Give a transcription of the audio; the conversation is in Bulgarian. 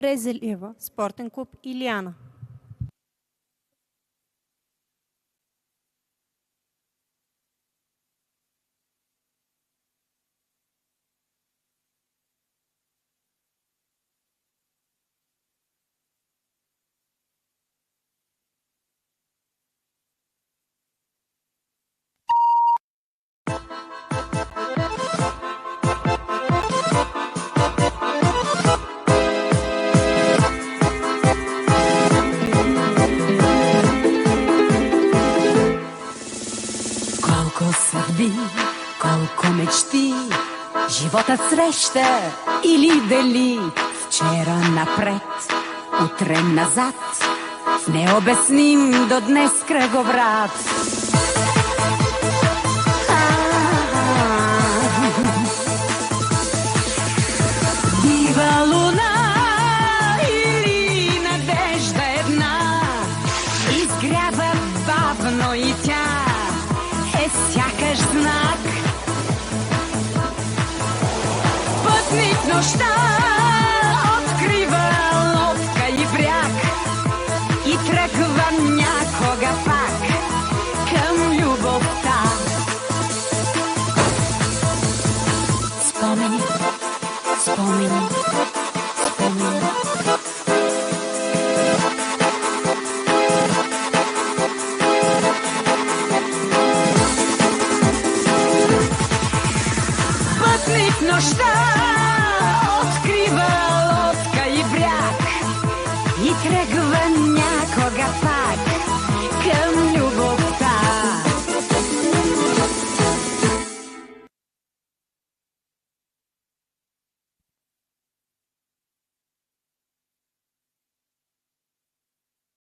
Резелиева, спортен клуб Илиана. Колко съдби, колко мечти животът среща или дели. Вчера напред, утре назад, в необясним до днес кръговрат.